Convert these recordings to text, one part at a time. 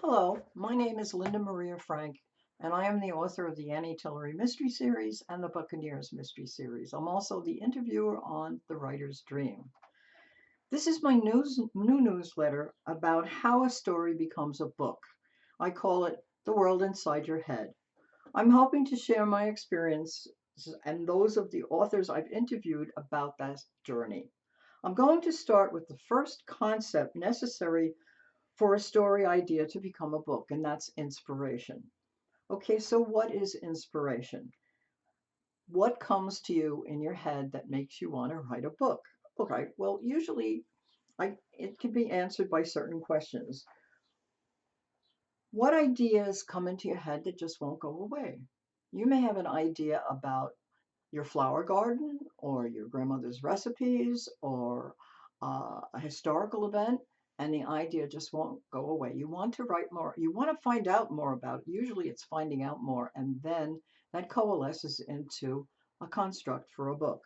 Hello, my name is Linda Maria Frank, and I am the author of the Annie Tillery Mystery Series and the Buccaneers Mystery Series. I'm also the interviewer on The Writer's Dream. This is my new newsletter about how a story becomes a book. I call it The World Inside Your Head. I'm hoping to share my experiences and those of the authors I've interviewed about that journey. I'm going to start with the first concept necessary for a story idea to become a book, and that's inspiration. Okay, so what is inspiration? What comes to you in your head that makes you want to write a book? Okay, well, usually it can be answered by certain questions. What ideas come into your head that just won't go away? You may have an idea about your flower garden or your grandmother's recipes or a historical event, and the idea just won't go away. You want to write more, you want to find out more about it. Usually it's finding out more, and then that coalesces into a construct for a book.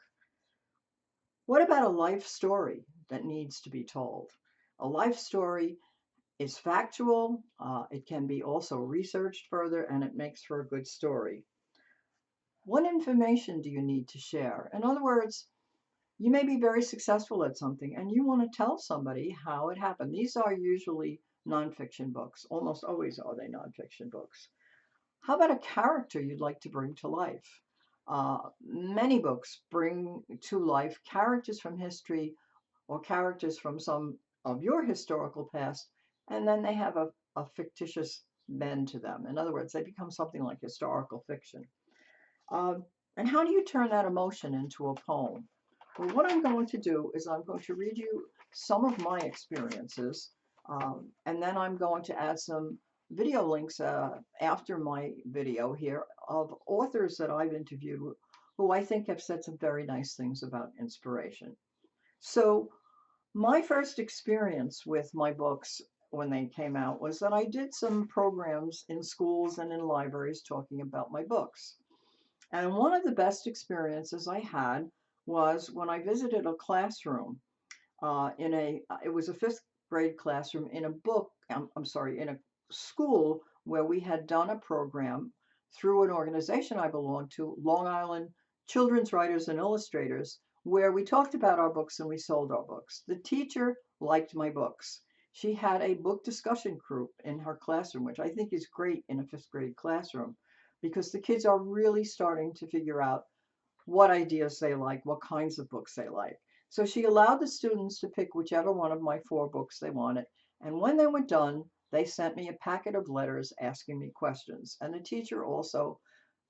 What about a life story that needs to be told? A life story is factual, it can be also researched further, and it makes for a good story. What information do you need to share? In other words, you may be very successful at something and you want to tell somebody how it happened. These are usually nonfiction books. Almost always are they nonfiction books. How about a character you'd like to bring to life? Many books bring to life characters from history or characters from some of your historical past, and then they have a fictitious bend to them. In other words, they become something like historical fiction. Um, and how do you turn that emotion into a poem? Well, what I'm going to do is I'm going to read you some of my experiences, and then I'm going to add some video links after my video here of authors that I've interviewed who I think have said some very nice things about inspiration. So, my first experience with my books when they came out was that I did some programs in schools and in libraries talking about my books. And one of the best experiences I had was when I visited a classroom it was a fifth grade classroom in a I'm sorry, in a school where we had done a program through an organization I belonged to, Long Island Children's Writers and Illustrators, where we talked about our books and we sold our books. The teacher liked my books. She had a book discussion group in her classroom, which I think is great in a fifth grade classroom because the kids are really starting to figure out what ideas they like, what kinds of books they like. So she allowed the students to pick whichever one of my four books they wanted. And when they were done, they sent me a packet of letters asking me questions. And the teacher also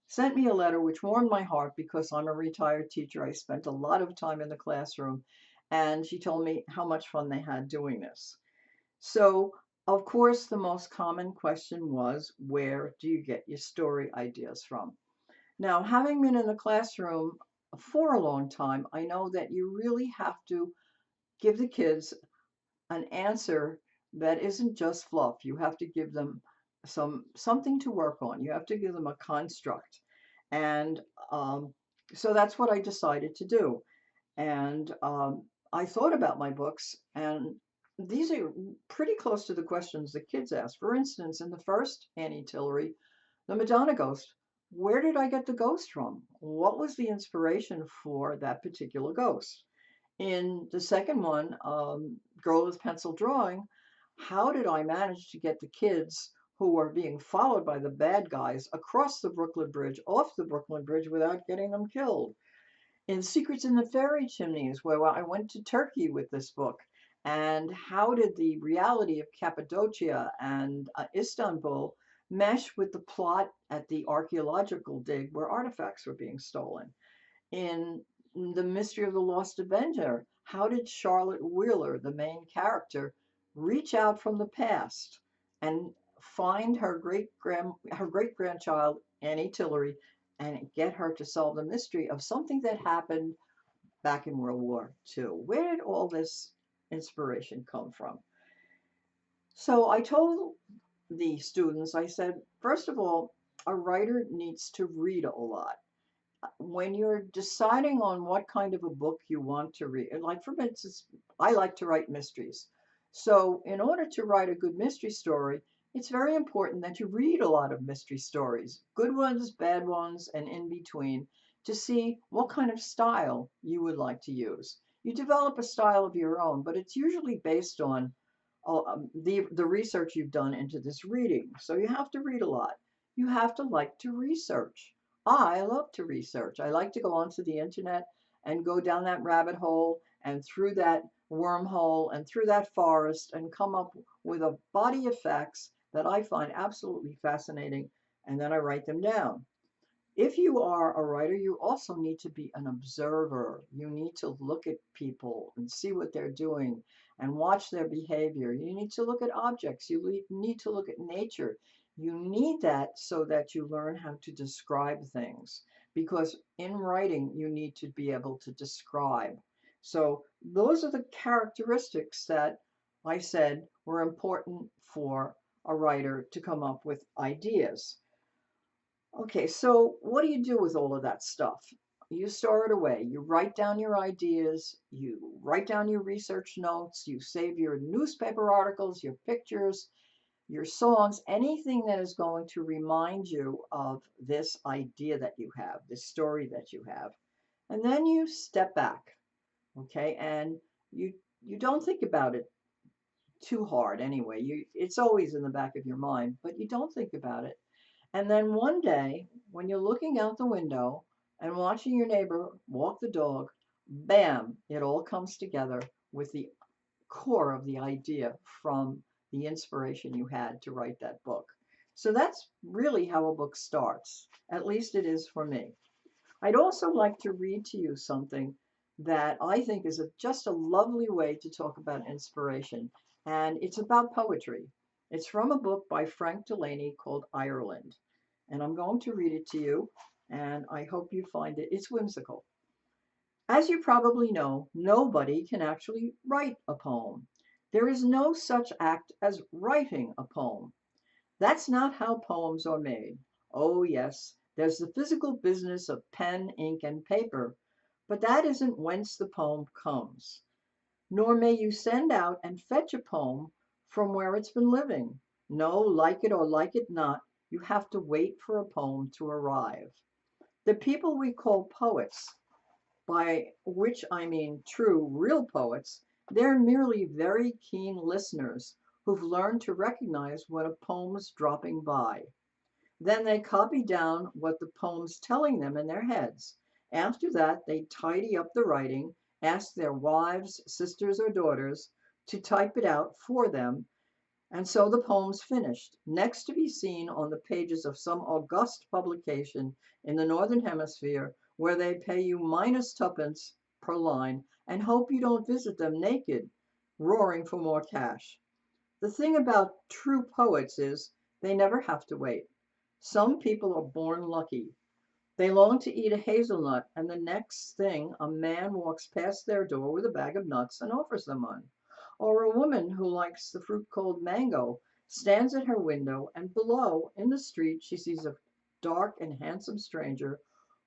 sent me a letter which warmed my heart because I'm a retired teacher. I spent a lot of time in the classroom. And she told me how much fun they had doing this. So, of course, the most common question was, where do you get your story ideas from? Now, having been in the classroom for a long time, I know that you really have to give the kids an answer that isn't just fluff. You have to give them something to work on. You have to give them a construct. And so that's what I decided to do. And I thought about my books, and these are pretty close to the questions the kids ask. For instance, in the first Annie Tillery, the Madonna ghost. Where did I get the ghost from? What was the inspiration for that particular ghost? In the second one, Girl with Pencil Drawing, how did I manage to get the kids who were being followed by the bad guys across the Brooklyn Bridge, off the Brooklyn Bridge without getting them killed? In Secrets in the Fairy Chimneys, where I went to Turkey with this book, and how did the reality of Cappadocia and Istanbul mesh with the plot at the archaeological dig where artifacts were being stolen? In The Mystery of the Lost Avenger, how did Charlotte Wheeler, the main character, reach out from the past and find her great grandchild Annie Tillery and get her to solve the mystery of something that happened back in World War II? Where did all this inspiration come from? So I told the students, I said, first of all, a writer needs to read a lot. When you're deciding on what kind of a book you want to read, like for instance, I like to write mysteries. So, in order to write a good mystery story, It's very important that you read a lot of mystery stories, good ones, bad ones, and in between, to see what kind of style you would like to use. You develop a style of your own, but it's usually based on the research you've done into this reading. So you have to read a lot. You have to like to research. I love to research. I like to go onto the internet and go down that rabbit hole and through that wormhole and through that forest and come up with a body of facts that I find absolutely fascinating, and then I write them down. If you are a writer, you also need to be an observer. You need to look at people and see what they're doing and watch their behavior. You need to look at objects. You need to look at nature. You need that so that you learn how to describe things, because in writing, you need to be able to describe. So, those are the characteristics that I said were important for a writer to come up with ideas. Okay, so what do you do with all of that stuff? You store it away. You write down your ideas, you write down your research notes, you save your newspaper articles, your pictures, your songs, anything that is going to remind you of this idea that you have, this story that you have. And then you step back, okay? And you you don't think about it too hard anyway. It's always in the back of your mind, but you don't think about it. And then one day, when you're looking out the window and watching your neighbor walk the dog, bam, it all comes together with the core of the idea from the inspiration you had to write that book. So that's really how a book starts. At least it is for me. I'd also like to read to you something that I think is just a lovely way to talk about inspiration, and it's about poetry. It's from a book by Frank Delaney called Ireland, and I'm going to read it to you, and I hope you find it. It's whimsical. As you probably know, nobody can actually write a poem. There is no such act as writing a poem. That's not how poems are made. Oh, yes, there's the physical business of pen, ink, and paper, but that isn't whence the poem comes. Nor may you send out and fetch a poem from where it's been living. No, like it or like it not, you have to wait for a poem to arrive. The people we call poets, by which I mean true, real poets, they're merely very keen listeners who've learned to recognize when a poem's dropping by. Then they copy down what the poem's telling them in their heads. After that, they tidy up the writing, ask their wives, sisters, or daughters to type it out for them, and so the poem's finished, next to be seen on the pages of some august publication in the Northern Hemisphere, where they pay you minus tuppence per line and hope you don't visit them naked, roaring for more cash. The thing about true poets is they never have to wait. Some people are born lucky. They long to eat a hazelnut, and the next thing a man walks past their door with a bag of nuts and offers them one. Or a woman who likes the fruit called mango stands at her window, and below, in the street, she sees a dark and handsome stranger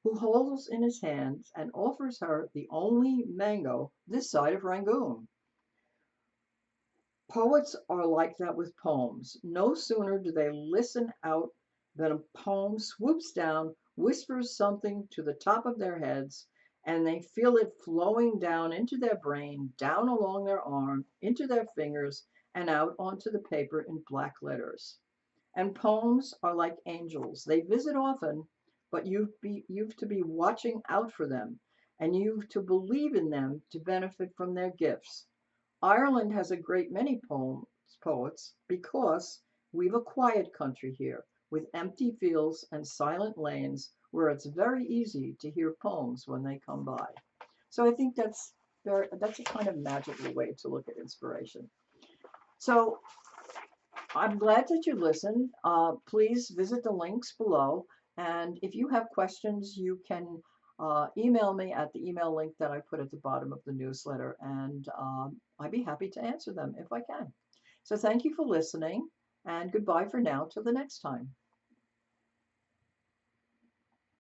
who holds in his hands and offers her the only mango this side of Rangoon. Poets are like that with poems. No sooner do they listen out than a poem swoops down, whispers something to the top of their heads, and they feel it flowing down into their brain, down along their arm, into their fingers, and out onto the paper in black letters. And poems are like angels. They visit often, but you've to be watching out for them, and you've to believe in them to benefit from their gifts. Ireland has a great many poets because we've a quiet country here with empty fields and silent lanes where it's very easy to hear poems when they come by. So I think that's a kind of magical way to look at inspiration. So I'm glad that you listened. Please visit the links below. And if you have questions, you can email me at the email link that I put at the bottom of the newsletter, and I'd be happy to answer them if I can. So thank you for listening, and goodbye for now till the next time.